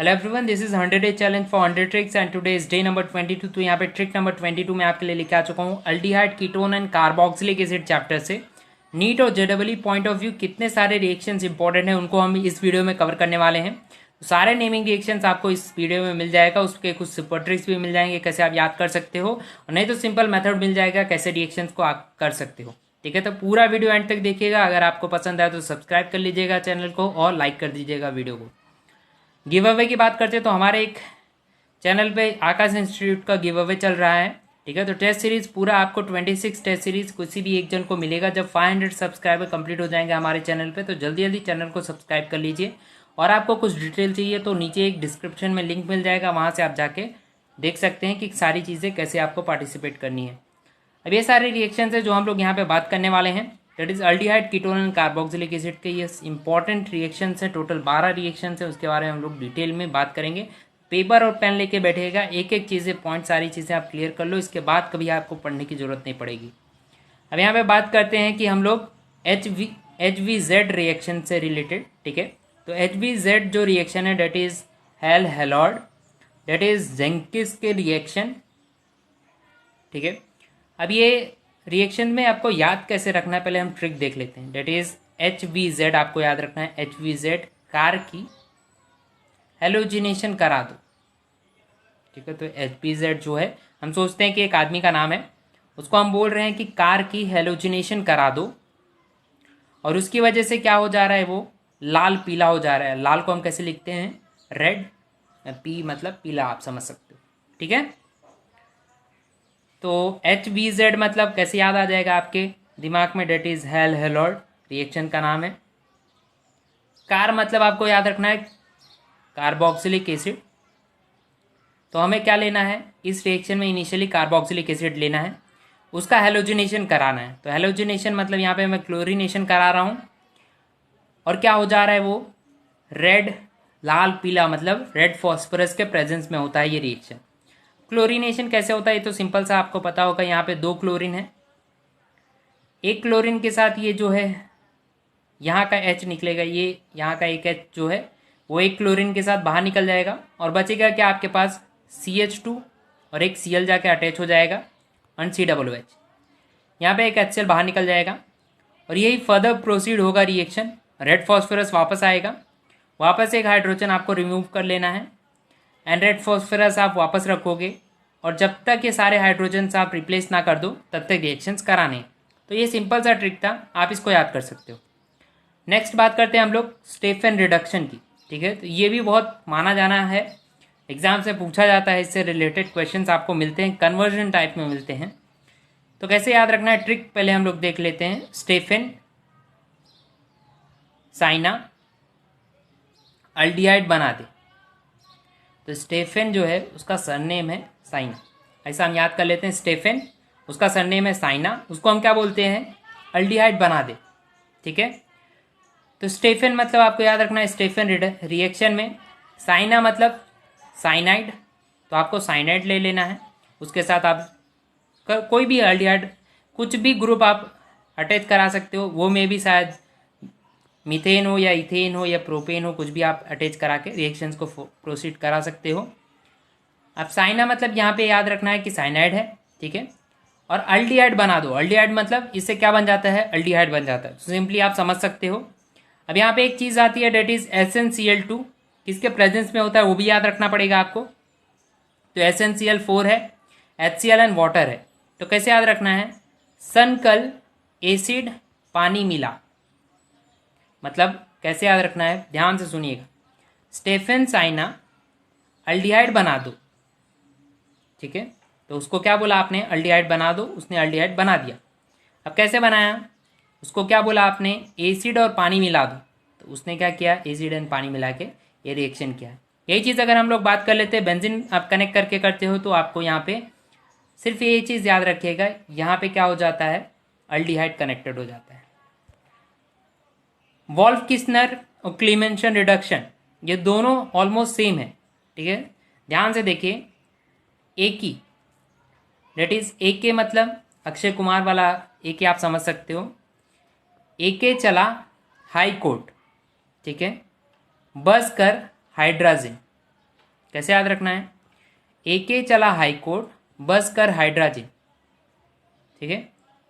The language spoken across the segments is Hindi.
Hello everyone, this is 100 day challenge for 100 tricks and today is day number 22। तो यहाँ पे ट्रिक नंबर 22 में आपके लिए लेके आ चुका हूँ aldehyde, ketone and carboxylic acid chapter से। नीट और जेडब्ल्यू पॉइंट ऑफ व्यू कितने सारे रिएक्शंस इंपॉर्टेंट हैं उनको हम इस वीडियो में कवर करने वाले हैं। तो सारे नेमिंग रिएक्शंस आपको इस वीडियो में मिल जाएगा, उसके कुछ सुपर ट्रिक्स भी मिल जाएंगे कैसे आप याद कर सकते हो, और नहीं तो सिंपल मेथड मिल जाएगा कैसे रिएक्शंस को आप कर सकते हो। ठीक है, तो पूरा वीडियो एंड तक देखिएगा। अगर आपको पसंद आए तो सब्सक्राइब कर लीजिएगा चैनल को और लाइक कर दीजिएगा वीडियो को। गिव अवे की बात करते हैं तो हमारे एक चैनल पे आकाश इंस्टीट्यूट का गिव अवे चल रहा है। ठीक है, तो टेस्ट सीरीज पूरा आपको 26 टेस्ट सीरीज किसी भी एक जन को मिलेगा जब 500 सब्सक्राइबर कंप्लीट हो जाएंगे हमारे चैनल पे। तो जल्दी जल्दी चैनल को सब्सक्राइब कर लीजिए, और आपको कुछ डिटेल चाहिए तो नीचे एक डिस्क्रिप्शन में लिंक मिल जाएगा, वहाँ से आप जाके देख सकते हैं कि सारी चीज़ें कैसे आपको पार्टिसिपेट करनी है। अब ये सारे रिएक्शन है जो हम लोग यहाँ पे बात करने वाले हैं, that is aldehyde, ketone and carboxylic acid के ये इंपॉर्टेंट रिएक्शंस हैं। टोटल 12 रिएक्शंस है, उसके बारे में हम लोग डिटेल में बात करेंगे। पेपर और पेन लेके बैठेगा, एक एक चीज़ें पॉइंट सारी चीज़ें आप क्लियर कर लो, इसके बाद कभी आपको पढ़ने की जरूरत नहीं पड़ेगी। अब यहाँ पे बात करते हैं कि हम लोग HVZ रिएक्शन से रिलेटेड। ठीक है, तो HVZ जो रिएक्शन है that is Hell Volhard, that is जेंकिस के रिएक्शन। ठीक है, अब ये रिएक्शन में आपको याद कैसे रखना है, पहले हम ट्रिक देख लेते हैं। डेट इज HVZ आपको याद रखना है। HVZ कार की हेलोजिनेशन करा दो। ठीक है, तो HVZ जो है हम सोचते हैं कि एक आदमी का नाम है, उसको हम बोल रहे हैं कि कार की हेलोजिनेशन करा दो, और उसकी वजह से क्या हो जा रहा है, वो लाल पीला हो जा रहा है। लाल को हम कैसे लिखते हैं, रेड, पी मतलब पीला, आप समझ सकते हो। ठीक है, तो HVZ मतलब कैसे याद आ जाएगा आपके दिमाग में, डेट इज हेल हेलॉर्ड रिएक्शन का नाम है। कार मतलब आपको याद रखना है कार्बोक्सिलिक एसिड। तो हमें क्या लेना है इस रिएक्शन में, इनिशियली कार्बोक्सिलिक एसिड लेना है, उसका हेलोजिनेशन कराना है। तो हेलोजिनेशन मतलब यहाँ पे मैं क्लोरीनेशन करा रहा हूँ, और क्या हो जा रहा है, वो रेड, लाल पीला मतलब रेड फॉस्फोरस के प्रेजेंस में होता है ये रिएक्शन। क्लोरीनेशन कैसे होता है ये तो सिंपल सा आपको पता होगा। यहाँ पे 2 क्लोरीन है, एक क्लोरीन के साथ ये जो है यहाँ का H निकलेगा, ये यहाँ का एक H जो है वो एक क्लोरीन के साथ बाहर निकल जाएगा, और बचेगा क्या आपके पास CH2, और एक Cl जाके अटैच हो जाएगा और COOH। यहाँ पे एक HCl बाहर निकल जाएगा, और यही फर्दर प्रोसीड होगा रिएक्शन। रेड फॉस्फोरस वापस आएगा, वापस एक हाइड्रोजन आपको रिमूव कर लेना है, एंड रेड फॉस्फोरस आप वापस रखोगे, और जब तक ये सारे हाइड्रोजन्स आप रिप्लेस ना कर दो तब तक रिएक्शंस कराने हैं। तो ये सिंपल सा ट्रिक था, आप इसको याद कर सकते हो। नेक्स्ट बात करते हैं हम लोग स्टेफन रिडक्शन की। ठीक है, तो ये भी बहुत माना जाना है, एग्जाम से पूछा जाता है, इससे रिलेटेड क्वेश्चंस आपको मिलते हैं, कन्वर्जन टाइप में मिलते हैं। तो कैसे याद रखना है ट्रिक पहले हम लोग देख लेते हैं। स्टेफन साइना अल्डिहाइड बना दे, तो स्टेफन जो है उसका सरनेम है साइना, ऐसा हम याद कर लेते हैं। स्टेफन उसका सरनेम है साइना, उसको हम क्या बोलते हैं, अल्डिहाइड बना दे। ठीक है, तो स्टेफन मतलब आपको याद रखना है स्टेफन रिएक्शन में साइना मतलब साइनाइड, तो आपको साइनाइड ले लेना है। उसके साथ आप कोई भी अल्डिहाइड कुछ भी ग्रुप आप अटैच करा सकते हो, वो में भी शायद मीथेन हो या इथेन हो या प्रोपेन हो, कुछ भी आप अटैच करा के रिएक्शंस को प्रोसीड करा सकते हो। अब साइना मतलब यहाँ पे याद रखना है कि साइनाइड है। ठीक है, और अल्डिहाइड बना दो, अल्डिहाइड मतलब इससे क्या बन जाता है, अल्डिहाइड बन जाता है। सिंपली आप समझ सकते हो। अब यहाँ पे एक चीज़ आती है, डेट इज SnCl2, किसके प्रेजेंस में होता है वो भी याद रखना पड़ेगा आपको। तो SnCl4 है, HCl एंड वाटर है। तो कैसे याद रखना है, सनकल एसिड पानी मिला, मतलब कैसे याद रखना है, ध्यान से सुनिएगा। स्टेफन साइना अल्डिहाइड बना दो। ठीक है, तो उसको क्या बोला आपने, अल्डिहाइड बना दो, उसने अल्डिहाइड बना दिया। अब कैसे बनाया, उसको क्या बोला आपने, एसिड और पानी मिला दो, तो उसने क्या किया, एसिड एंड पानी मिला के ये रिएक्शन किया है। यही चीज़ अगर हम लोग बात कर लेते हैं, बेंजीन आप कनेक्ट करके करते हो, तो आपको यहाँ पे सिर्फ ये चीज़ याद रखिएगा, यहाँ पे क्या हो जाता है, अल्डिहाइड कनेक्टेड हो जाता है। वॉल्फ किस्नर और क्लीमेंशन रिडक्शन ये दोनों ऑलमोस्ट सेम है। ठीक है, ध्यान से देखिए, एक ही, डेट इज AK मतलब अक्षय कुमार वाला AK आप समझ सकते हो। AK चला हाई कोर्ट, ठीक है, बस कर हाइड्राजिन, कैसे याद रखना है? AK चला हाई कोर्ट, बस कर हाइड्राजिन। ठीक है,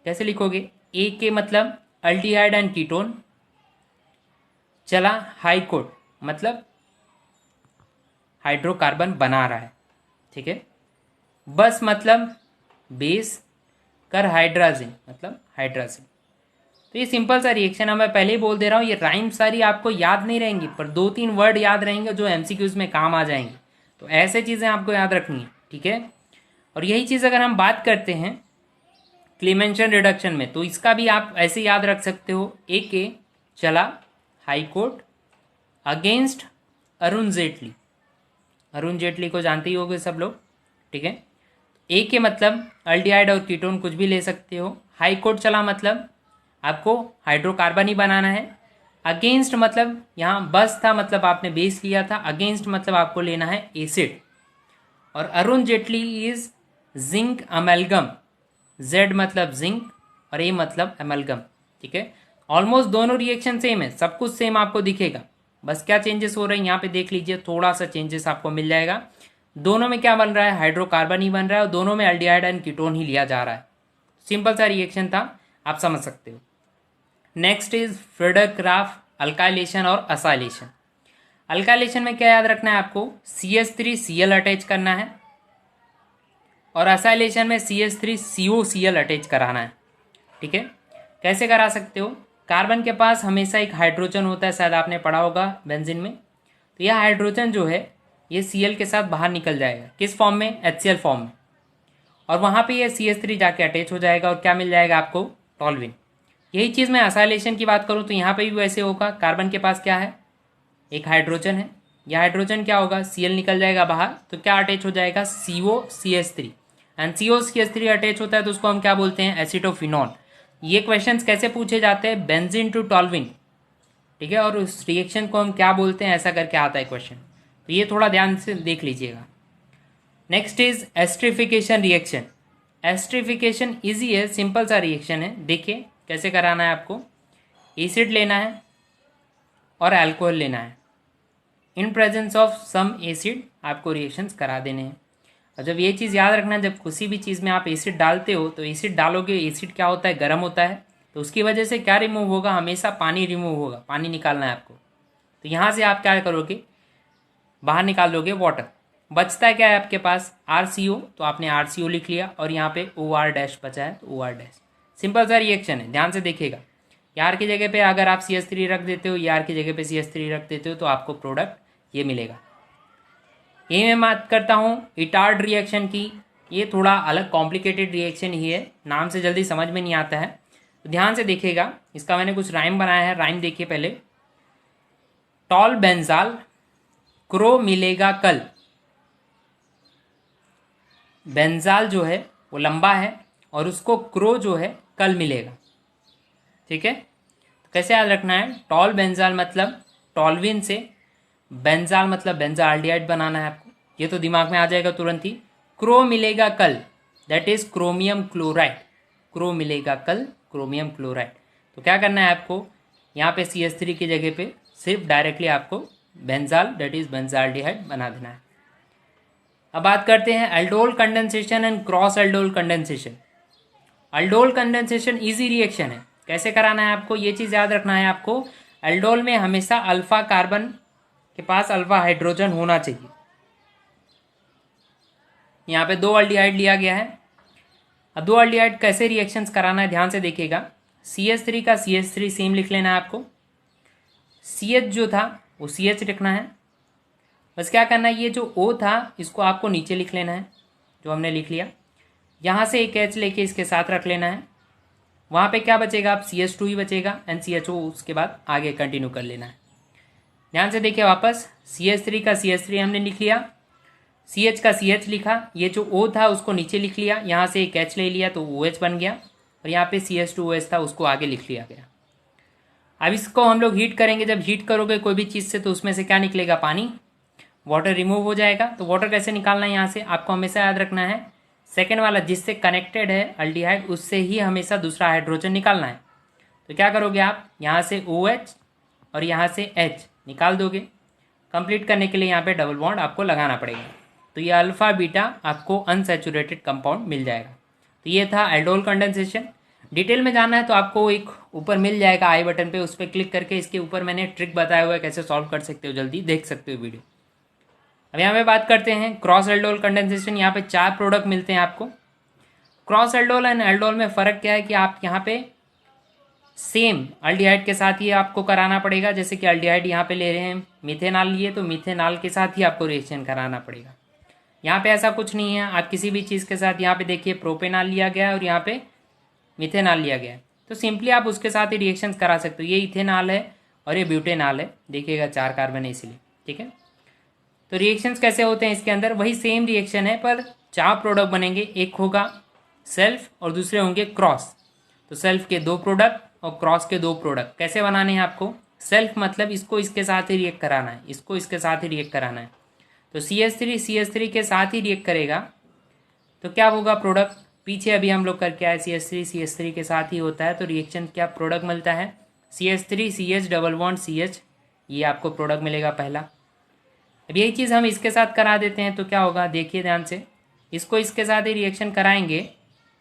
कैसे लिखोगे? AK मतलब अल्डिहाइड एंड कीटोन, चला हाई कोर्ट मतलब हाइड्रोकार्बन बना रहा है। ठीक है, बस मतलब बेस, कर हाइड्राजिन मतलब हाइड्राजिन। तो ये सिंपल सा रिएक्शन है, मैं पहले ही बोल दे रहा हूँ, ये राइम सारी आपको याद नहीं रहेंगी, पर 2-3 वर्ड याद रहेंगे जो MCQs में काम आ जाएंगे। तो ऐसे चीज़ें आपको याद रखनी है। ठीक है, और यही चीज़ अगर हम बात करते हैं क्लीमेंशन रिडक्शन में, तो इसका भी आप ऐसे याद रख सकते हो। AK चला high court against Arun Jaitley. Arun Jaitley को जानते ही होंगे सब लोग। ठीक है, AK मतलब अल्डिहाइड और कीटोन कुछ भी ले सकते हो। हाई कोर्ट चला मतलब आपको हाइड्रोकार्बन ही बनाना है। अगेंस्ट मतलब यहाँ बस था, मतलब आपने बेस लिया था। अगेंस्ट मतलब आपको लेना है एसिड। और Arun Jaitley is zinc amalgam. Z मतलब जिंक और A मतलब अमेलगम। ठीक है, ऑलमोस्ट दोनों रिएक्शन सेम है, सब कुछ सेम आपको दिखेगा, बस क्या चेंजेस हो रहे हैं यहाँ पे देख लीजिए, थोड़ा सा चेंजेस आपको मिल जाएगा। दोनों में क्या बन रहा है? हाइड्रोकार्बन ही बन रहा है, और दोनों में अल्डिहाइड एंड कीटोन ही लिया जा रहा है। सिंपल सा रिएक्शन था, आप समझ सकते हो। नेक्स्ट इज फ्रेडर-क्राफ्ट अल्काइलेशन और असाइलेशन। अल्काइलेशन में क्या याद रखना है आपको? CH3Cl अटैच करना है, और असाइलेशन में CH3COCl अटैच कराना है। ठीक है, कैसे करा सकते हो? कार्बन के पास हमेशा एक हाइड्रोजन होता है, शायद आपने पढ़ा होगा बेंजीन में। तो यह हाइड्रोजन जो है ये Cl के साथ बाहर निकल जाएगा, किस फॉर्म में? HCl फॉर्म में, और वहाँ पे ये CH3 जाके अटैच हो जाएगा, और क्या मिल जाएगा आपको? टॉल्विन। यही चीज़ मैं असाइलेशन की बात करूँ तो यहाँ पे भी वैसे होगा। कार्बन के पास क्या है? एक हाइड्रोजन है, यह हाइड्रोजन क्या होगा? Cl निकल जाएगा बाहर, तो क्या अटैच हो जाएगा? COCH3। एंड COCH3 अटैच होता है तो उसको हम क्या बोलते हैं? एसिटोफिनॉल। ये क्वेश्चंस कैसे पूछे जाते हैं? Benzene to toluene. ठीक है, और उस रिएक्शन को हम क्या बोलते हैं, ऐसा करके आता है क्वेश्चन, तो ये थोड़ा ध्यान से देख लीजिएगा। Next is esterification reaction. Esterification easy है, सिंपल सा रिएक्शन है। देखिए कैसे कराना है आपको? एसिड लेना है और अल्कोहल लेना है, in presence of some acid आपको रिएक्शंस करा देने हैं। और जब ये चीज़ याद रखना, जब किसी भी चीज़ में आप एसिड डालते हो तो एसिड डालोगे, एसिड क्या होता है? गर्म होता है, तो उसकी वजह से क्या रिमूव होगा? हमेशा पानी रिमूव होगा, पानी निकालना है आपको। तो यहाँ से आप क्या करोगे? बाहर निकाल लोगे वाटर, बचता है क्या है आपके पास? RCO, तो आपने RCO लिख लिया, और यहाँ पे OR डैश बचा है तो OR डैश। सिंपल सा रिएक्शन है, ध्यान से देखिएगा। यार की जगह पे अगर आप CH3 रख देते हो, यार की जगह पे CH3 रख देते हो, तो आपको प्रोडक्ट ये मिलेगा। यही मैं बात करता हूँ इटार्ड रिएक्शन की। ये थोड़ा अलग कॉम्प्लिकेटेड रिएक्शन ही है, नाम से जल्दी समझ में नहीं आता है, तो ध्यान से देखिएगा। इसका मैंने कुछ राइम बनाया है, राइम देखिए पहले। टॉल बेंजाल क्रो मिलेगा कल। बेंजाल जो है वो लंबा है, और उसको क्रो जो है कल मिलेगा। ठीक है, तो कैसे याद रखना है? टॉल बेंजाल मतलब टॉल्विन से, बेंजाल मतलब बेंजाल्डिहाइड बनाना है आपको, ये तो दिमाग में आ जाएगा तुरंत ही। क्रो मिलेगा कल, that is chromium chloride. Crow मिलेगा कल, क्रोमियम क्लोराइड। तो क्या करना है आपको? यहाँ पे CH3 की जगह पे सिर्फ डायरेक्टली आपको बेंजाल दैट इज बेंजाल्डिहाइड बना देना है। अब बात करते हैं aldol condensation and cross aldol condensation. Aldol condensation easy reaction है, कैसे कराना है आपको? ये चीज़ याद रखना है आपको, एल्डोल में हमेशा अल्फा कार्बन के पास अल्फा हाइड्रोजन होना चाहिए। यहाँ पे 2 अल्डिहाइड लिया गया है। अब 2 अल्डिहाइड कैसे रिएक्शंस कराना है, ध्यान से देखिएगा। CH3 का CH3 सेम लिख लेना है आपको, CH जो था वो CH लिखना है। बस क्या करना है, ये जो O था इसको आपको नीचे लिख लेना है, जो हमने लिख लिया। यहाँ से एक H लेके इसके साथ रख लेना है, वहाँ पे क्या बचेगा? आप CH2 ही बचेगा, एंड CHO उसके बाद आगे कंटिन्यू कर लेना है। ध्यान से देखिए वापस, CH3 का CH3 हमने लिख लिया, CH का CH लिखा, ये जो O था उसको नीचे लिख लिया, यहाँ से एक H ले लिया तो OH बन गया, और यहाँ पे CH2OH था उसको आगे लिख लिया गया। अब इसको हम लोग हीट करेंगे, जब हीट करोगे कोई भी चीज़ से तो उसमें से क्या निकलेगा? पानी, वाटर रिमूव हो जाएगा। तो वाटर कैसे निकालना है यहाँ से? आपको हमेशा याद रखना है, सेकेंड वाला जिससे कनेक्टेड है अल्डिहाइड उससे ही हमेशा दूसरा हाइड्रोजन निकालना है। तो क्या करोगे आप? यहाँ से OH और यहाँ से H निकाल दोगे, कंप्लीट करने के लिए यहाँ पे डबल बॉन्ड आपको लगाना पड़ेगा। तो ये अल्फा बीटा आपको अनसैचुरेटेड कंपाउंड मिल जाएगा। तो ये था एल्डोल कंडेंसेशन। डिटेल में जानना है तो आपको एक ऊपर मिल जाएगा आई बटन पे, उस पर क्लिक करके इसके ऊपर मैंने ट्रिक बताया हुआ है कैसे सॉल्व कर सकते हो, जल्दी देख सकते हो वीडियो। अब यहाँ पे बात करते हैं क्रॉस एल्डोल कंडेंसेशन। यहाँ पे 4 प्रोडक्ट मिलते हैं आपको। क्रॉस एल्डोल एंड एल्डोल में फ़र्क क्या है कि आप यहाँ पे सेम अल्डिहाइड के साथ ही आपको कराना पड़ेगा। जैसे कि अल्डिहाइड यहाँ पे ले रहे हैं, मिथेनॉल लिए, तो मिथेनॉल के साथ ही आपको रिएक्शन कराना पड़ेगा। यहाँ पे ऐसा कुछ नहीं है, आप किसी भी चीज़ के साथ, यहाँ पे देखिए प्रोपेनॉल लिया गया है और यहाँ पे मिथेनॉल लिया गया है, तो सिंपली आप उसके साथ ही रिएक्शंस करा सकते हो। ये इथेनॉल है और ये ब्यूटेनॉल है, देखिएगा 4 कार्बन है इसीलिए, ठीक है। तो रिएक्शंस कैसे होते हैं इसके अंदर, वही सेम रिएक्शन है पर 4 प्रोडक्ट बनेंगे। एक होगा सेल्फ और दूसरे होंगे क्रॉस। तो सेल्फ के 2 प्रोडक्ट और क्रॉस के 2 प्रोडक्ट कैसे बनाने हैं आपको। सेल्फ मतलब इसको इसके साथ ही रिएक्ट कराना है, इसको इसके साथ ही रिएक्ट कराना है। तो CH3 के साथ ही रिएक्ट करेगा तो क्या होगा प्रोडक्ट, पीछे अभी हम लोग करके आए CH3 के साथ ही होता है। तो रिएक्शन क्या प्रोडक्ट मिलता है, CH3 CH double bond CH, ये आपको प्रोडक्ट मिलेगा पहला। अब यही चीज़ हम इसके साथ करा देते हैं तो क्या होगा, देखिए ध्यान से, इसको इसके साथ ही रिएक्शन कराएंगे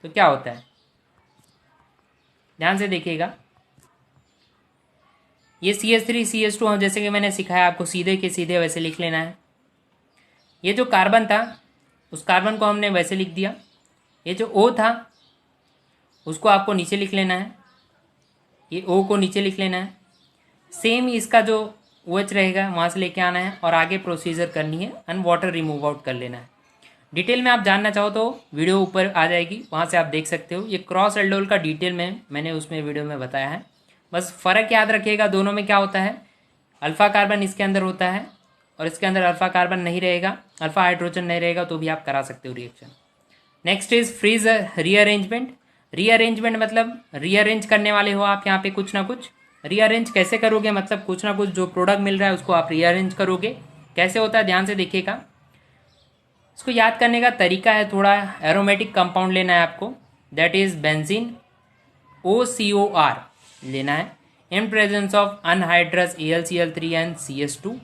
तो क्या होता है, ध्यान से देखिएगा। ये CH3 CH2 हम जैसे कि मैंने सिखाया आपको सीधे के सीधे वैसे लिख लेना है। ये जो कार्बन था उस कार्बन को हमने वैसे लिख दिया। ये जो O था उसको आपको नीचे लिख लेना है, ये O को नीचे लिख लेना है। सेम इसका जो OH रहेगा वहाँ से लेके आना है और आगे प्रोसीजर करनी है एंड वाटर रिमूव आउट कर लेना है। डिटेल में आप जानना चाहो तो वीडियो ऊपर आ जाएगी, वहाँ से आप देख सकते हो। ये क्रॉस एल्डोल का डिटेल में मैंने उसमें वीडियो में बताया है। बस फ़र्क याद रखिएगा, दोनों में क्या होता है, अल्फ़ा कार्बन इसके अंदर होता है और इसके अंदर अल्फ़ा कार्बन नहीं रहेगा, अल्फ़ा हाइड्रोजन नहीं रहेगा, तो भी आप करा सकते हो reaction. Next is Fries rearrangement. Rearrangement मतलब रीअरेंज करने वाले हो आप यहाँ पे कुछ ना कुछ। रीअरेंज कैसे करोगे, मतलब कुछ ना कुछ जो प्रोडक्ट मिल रहा है उसको आप रीअरेंज करोगे। कैसे होता है ध्यान से देखिएगा। इसको याद करने का तरीका है, थोड़ा एरोमेटिक कंपाउंड लेना है आपको, दैट इज बेंजीन OCOR लेना है in presence of anhydrous AlCl3 and CH2।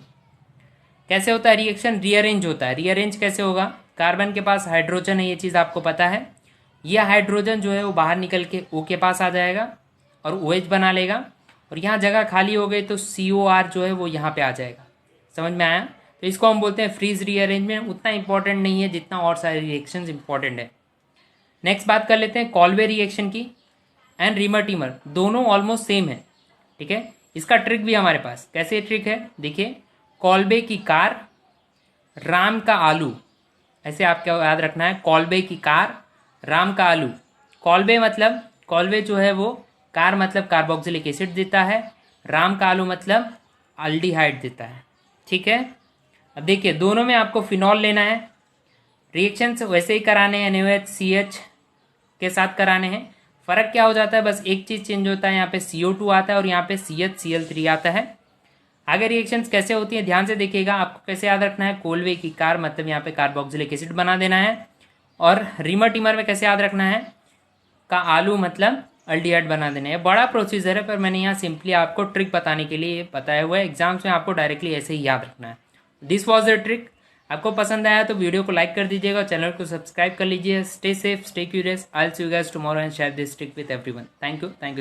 कैसे होता है रिएक्शन, रीअरेंज होता है। रीअरेंज कैसे होगा, कार्बन के पास हाइड्रोजन है, ये चीज़ आपको पता है। यह हाइड्रोजन जो है वो बाहर निकल के O के पास आ जाएगा और OH बना लेगा और यहाँ जगह खाली हो गई तो COR जो है वो यहाँ पे आ जाएगा। समझ में आया। तो इसको हम बोलते हैं फ्रीज रीअरेंजमेंट। उतना इंपॉर्टेंट नहीं है जितना और सारे रिएक्शंस इंपॉर्टेंट है। नेक्स्ट बात कर लेते हैं कॉल्वे रिएक्शन की एंड रीमर-टीमर, दोनों ऑलमोस्ट सेम है, ठीक है। इसका ट्रिक भी हमारे पास, कैसे ट्रिक है देखिए, कॉल्बे की कार राम का आलू, ऐसे आपको याद रखना है, कॉल्बे की कार राम का आलू। कॉल्बे मतलब, कॉल्बे जो है वो कार मतलब कार्बोक्सिलिक एसिड देता है, राम का आलू मतलब अल्डिहाइड देता है, ठीक है। अब देखिए दोनों में आपको फिनॉल लेना है, रिएक्शंस वैसे ही कराने हैं, NaOH के साथ कराने हैं। फ़र्क क्या हो जाता है, बस एक चीज़ चेंज होता है, यहाँ पे CO2 आता है और यहाँ पे CHCl3 आता है। आगे रिएक्शंस कैसे होती हैं ध्यान से देखिएगा। आपको कैसे याद रखना है, कोल्वे की कार मतलब यहाँ पे कार्बोक्सिलिक एसिड बना देना है, और रीमर टीमर में कैसे याद रखना है, का आलू मतलब अल्डिहाइड बना देना है। बड़ा प्रोसीजर है पर मैंने यहाँ सिंपली आपको ट्रिक बताने के लिए बताया हुआ है, एग्जाम्स में आपको डायरेक्टली ऐसे ही याद रखना है। This was the trick. आपको पसंद आया तो वीडियो को लाइक कर दीजिएगा, चैनल को सब्सक्राइब कर लीजिए। Stay safe, stay curious. I will see you guys tomorrow and share this trick with everyone. Thank you.